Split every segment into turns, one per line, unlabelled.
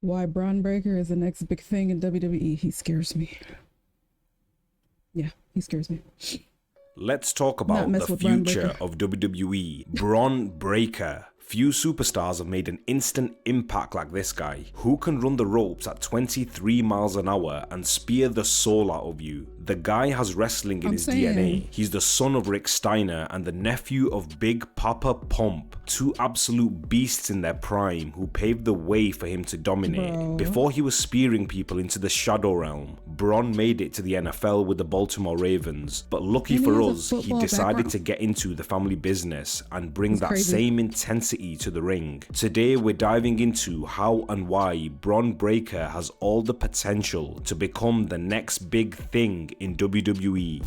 why Braun Breaker is the next big thing in WWE. He scares me. Yeah, he scares me.
Let's talk about the future of WWE. Braun Breaker. Few superstars have made an instant impact like this guy, who can run the ropes at 23 miles an hour and spear the soul out of you. The guy has wrestling in his DNA. He's the son of Rick Steiner and the nephew of Big Papa Pump, two absolute beasts in their prime who paved the way for him to dominate. Before he was spearing people into the Shadow Realm, Braun made it to the NFL with the Baltimore Ravens, but lucky for us, he decided to get into the family business and bring that same intensity to the ring. Today we're diving into how and why Braun Breaker has all the potential to become the next big thing in WWE.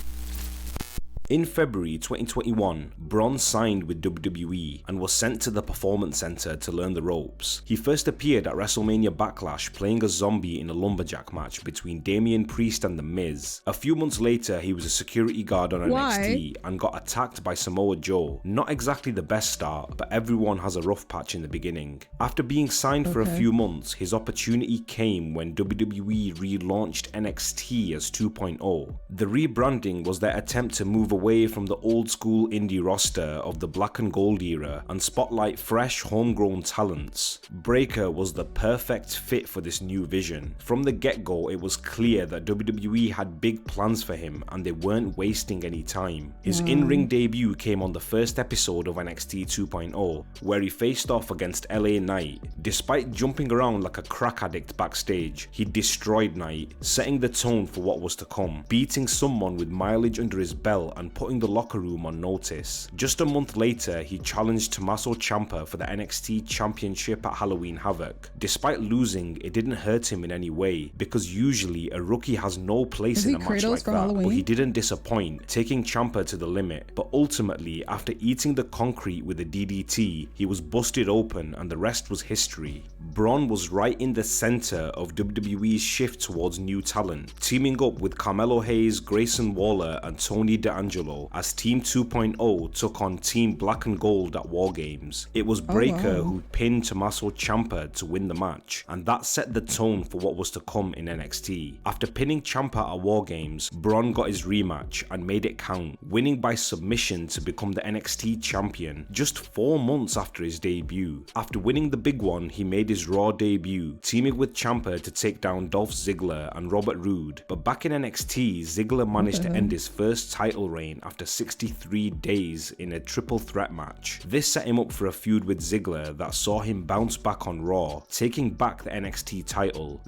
In February 2021, Braun signed with WWE and was sent to the Performance Center to learn the ropes. He first appeared at WrestleMania Backlash playing a zombie in a lumberjack match between Damian Priest and The Miz. A few months later, he was a security guard on NXT and got attacked by Samoa Joe. Not exactly the best start, but everyone has a rough patch in the beginning. After being signed for a few months, his opportunity came when WWE relaunched NXT as 2.0. The rebranding was their attempt to move away from the old school indie roster of the black and gold era and spotlight fresh homegrown talents. Breaker was the perfect fit for this new vision. From the get-go, it was clear that WWE had big plans for him and they weren't wasting any time. His in-ring debut came on the first episode of NXT 2.0, where he faced off against LA Knight. Despite jumping around like a crack addict backstage, he destroyed Knight, setting the tone for what was to come, beating someone with mileage under his belt and putting the locker room on notice. Just a month later, he challenged Tommaso Ciampa for the NXT Championship at Halloween Havoc. Despite losing, it didn't hurt him in any way, because usually a rookie has no place in a match like that, but he didn't disappoint, taking Ciampa to the limit. But ultimately, after eating the concrete with a DDT, he was busted open and the rest was history. Braun was right in the center of WWE's shift towards new talent, teaming up with Carmelo Hayes, Grayson Waller and Tony D'Angelo as Team 2.0 took on Team Black and Gold at War Games. It was Breaker who pinned Tommaso Ciampa to win the match, and that set the tone for what was to come in NXT. After pinning Ciampa at War Games, Braun got his rematch and made it count, winning by submission to become the NXT champion just 4 months after his debut. After winning the big one, he made his Raw debut, teaming with Ciampa to take down Dolph Ziggler and Robert Roode. But back in NXT, Ziggler managed to end his first title reign after 63 days in a triple threat match. This set him up for a feud with Ziggler that saw him bounce back on Raw, taking back the NXT title.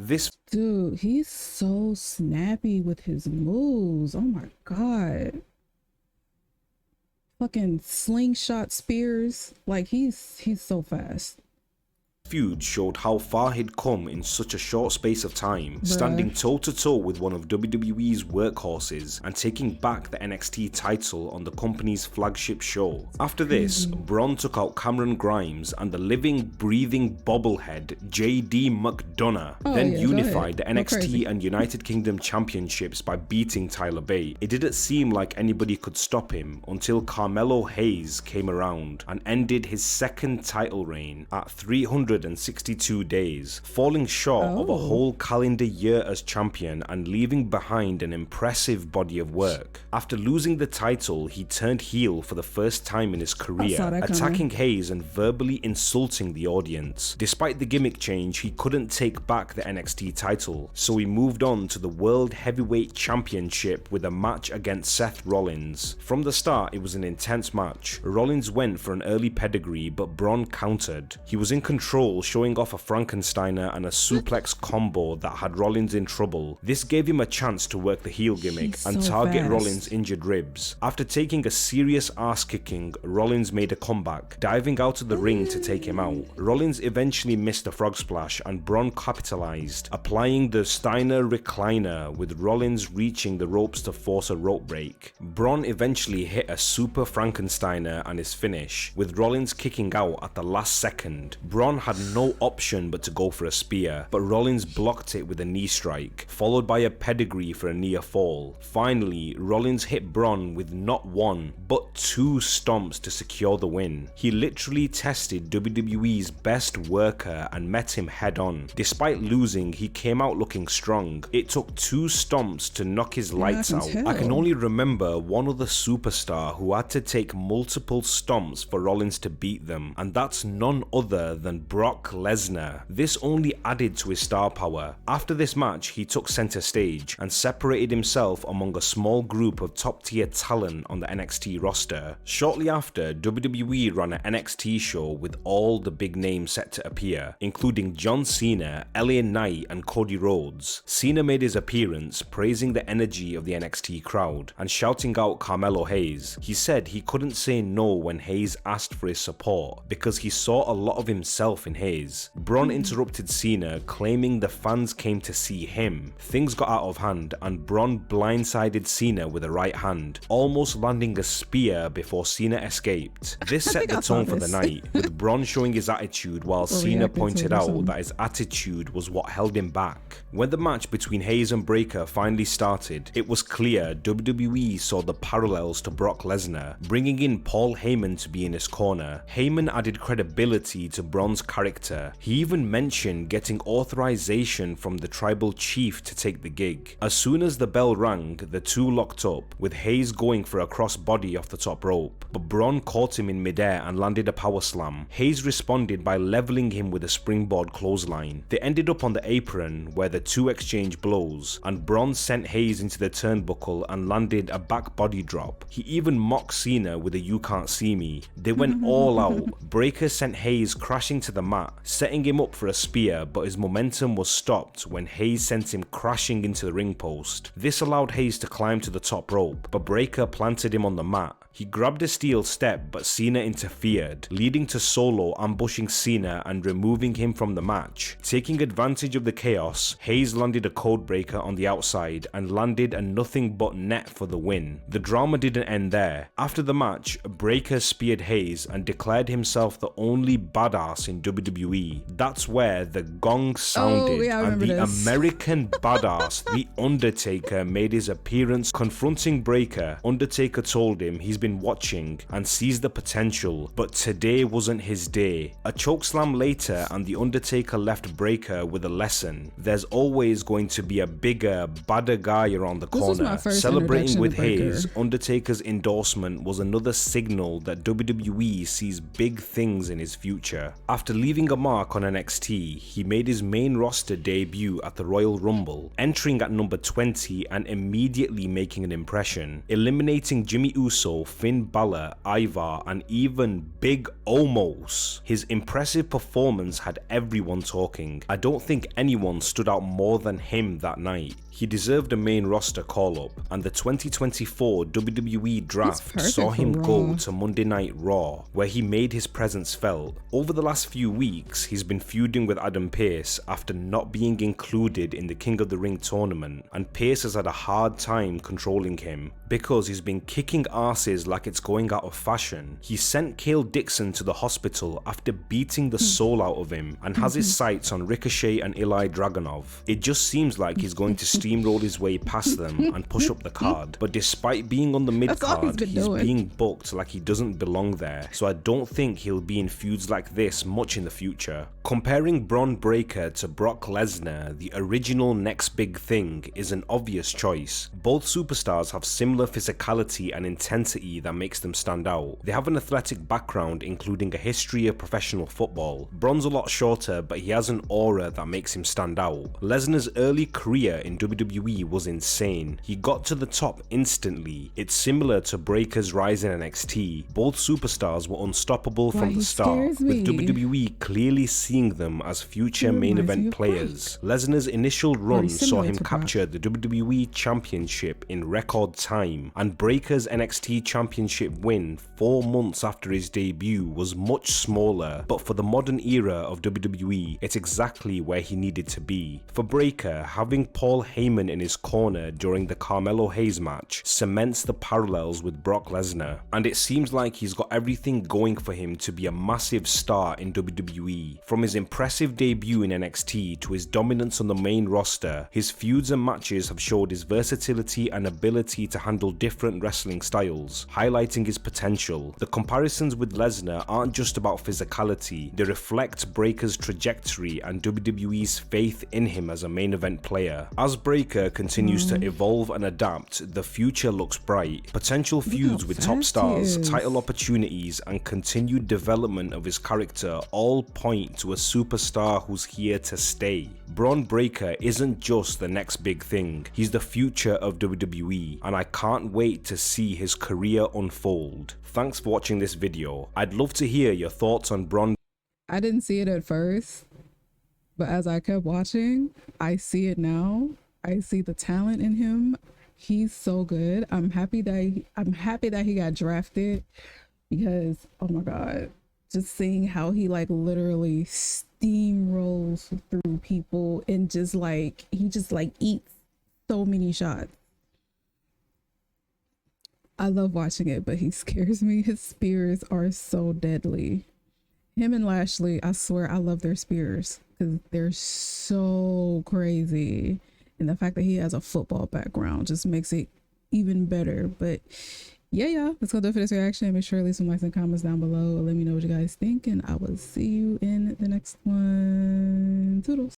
Dude, he's so snappy with his moves. Oh my god. Fucking slingshot spears. Like he's so fast.
Feud showed how far he'd come in such a short space of time, standing toe-to-toe with one of WWE's workhorses and taking back the NXT title on the company's flagship show. After this, Braun took out Cameron Grimes and the living, breathing bobblehead JD McDonough, then unified the NXT and United Kingdom championships by beating Tyler Bate. It didn't seem like anybody could stop him until Carmelo Hayes came around and ended his second title reign at 362 days, falling short of a whole calendar year as champion and leaving behind an impressive body of work. After losing the title, he turned heel for the first time in his career, attacking Hayes and verbally insulting the audience. Despite the gimmick change, he couldn't take back the NXT title, so he moved on to the World Heavyweight Championship with a match against Seth Rollins. From the start, it was an intense match. Rollins went for an early pedigree, but Braun countered. He was in control, showing off a Frankensteiner and a suplex combo that had Rollins in trouble. This gave him a chance to work the heel gimmick and target Rollins' injured ribs. After taking a serious ass kicking, Rollins made a comeback, diving out of the ring to take him out. Rollins eventually missed a frog splash and Braun capitalized, applying the Steiner recliner with Rollins reaching the ropes to force a rope break. Braun eventually hit a super Frankensteiner and his finish, with Rollins kicking out at the last second. Braun had had no option but to go for a spear, but Rollins blocked it with a knee strike, followed by a pedigree for a near fall. Finally, Rollins hit Braun with not one, but 2 stomps to secure the win. He literally tested WWE's best worker and met him head on. Despite losing, he came out looking strong. It took 2 stomps to knock his lights out. I can only remember one other superstar who had to take multiple stomps for Rollins to beat them, and that's none other than Brock Lesnar. This only added to his star power. After this match, he took center stage and separated himself among a small group of top tier talent on the NXT roster. Shortly after, WWE ran an NXT show with all the big names set to appear, including John Cena, LA Knight, and Cody Rhodes. Cena made his appearance, praising the energy of the NXT crowd and shouting out Carmelo Hayes. He said he couldn't say no when Hayes asked for his support because he saw a lot of himself in Hayes. Braun interrupted Cena, claiming the fans came to see him. Things got out of hand and Braun blindsided Cena with a right hand, almost landing a spear before Cena escaped. This set the tone for the night, with Braun showing his attitude while Cena pointed out that his attitude was what held him back. When the match between Hayes and Breakker finally started, it was clear WWE saw the parallels to Brock Lesnar, bringing in Paul Heyman to be in his corner. Heyman added credibility to Braun's character. He even mentioned getting authorization from the tribal chief to take the gig. As soon as the bell rang, the two locked up, with Hayes going for a crossbody off the top rope, but Braun caught him in midair and landed a power slam. Hayes responded by leveling him with a springboard clothesline. They ended up on the apron where the two exchanged blows, and Braun sent Hayes into the turnbuckle and landed a back body drop. He even mocked Cena with a "you can't see me." They went all out. Breakker sent Hayes crashing to the mat, setting him up for a spear, but his momentum was stopped when Hayes sent him crashing into the ring post. This allowed Hayes to climb to the top rope, but Breakker planted him on the mat. He grabbed a steel step, but Cena interfered, leading to Solo ambushing Cena and removing him from the match. Taking advantage of the chaos, Hayes landed a codebreaker on the outside and landed a nothing but net for the win. The drama didn't end there. After the match, Breakker speared Hayes and declared himself the only badass in WWE. That's where the gong sounded and the American badass, The Undertaker, made his appearance confronting Breakker. Undertaker told him he's been watching and sees the potential, but today wasn't his day. A chokeslam later and The Undertaker left Breakker with a lesson. There's always going to be a bigger, badder guy around the corner. Celebrating with Hayes, Undertaker's endorsement was another signal that WWE sees big things in his future. After leaving a mark on NXT, he made his main roster debut at the Royal Rumble, entering at number 20 and immediately making an impression, eliminating Jimmy Uso, Finn Balor, Ivar, and even Big Omos. His impressive performance had everyone talking. I don't think anyone stood out more than him that night. He deserved a main roster call-up, and the 2024 WWE Draft saw him go to Monday Night Raw, where he made his presence felt. Over the last few weeks, he's been feuding with Adam Pearce after not being included in the King of the Ring tournament, and Pearce has had a hard time controlling him, because he's been kicking asses like it's going out of fashion. He sent Cale Dixon to the hospital after beating the soul out of him, and has his sights on Ricochet and Ilya Dragunov. It just seems like he's going to steamroll his way past them and push up the card, but despite being on the mid card, he's being booked like he doesn't belong there, so I don't think he'll be in feuds like this much in the future. Comparing Braun Breakker to Brock Lesnar, the original next big thing, is an obvious choice. Both superstars have similar physicality and intensity that makes them stand out. They have an athletic background including a history of professional football. Braun's a lot shorter, but he has an aura that makes him stand out. Lesnar's early career in WWE was insane. He got to the top instantly. It's similar to Breakker's rise in NXT. Both superstars were unstoppable from the start, with WWE clearly seeing them as future main event players. Lesnar's initial run saw him capture the WWE Championship in record time, and Breakker's NXT Championship Championship win 4 months after his debut was much smaller, but for the modern era of WWE, it's exactly where he needed to be. For Breakker, having Paul Heyman in his corner during the Carmelo Hayes match cements the parallels with Brock Lesnar, and it seems like he's got everything going for him to be a massive star in WWE. From his impressive debut in NXT to his dominance on the main roster, his feuds and matches have showed his versatility and ability to handle different wrestling styles, highlighting his potential. The comparisons with Lesnar aren't just about physicality, they reflect Breakker's trajectory and WWE's faith in him as a main event player. As Breakker continues to evolve and adapt, the future looks bright. Potential feuds with top stars, title opportunities, and continued development of his character all point to a superstar who's here to stay. Bron Breakker isn't just the next big thing, he's the future of WWE, and I can't wait to see his career unfold. Thanks for watching this video. I'd love to hear your thoughts on Bron.
I didn't see it at first, but as I kept watching, I see it now. I see the talent in him. He's so good. I'm happy that he got drafted, because oh my god, just seeing how he like literally steamrolls through people and just like he just like eats so many shots. I love watching it, but he scares me. His spears are so deadly. Him and Lashley, I swear I love their spears because they're so crazy. And the fact that he has a football background just makes it even better. But yeah, let's go do it for this reaction. Make sure to leave some likes and comments down below. Let me know what you guys think, and I will see you in the next one. Toodles.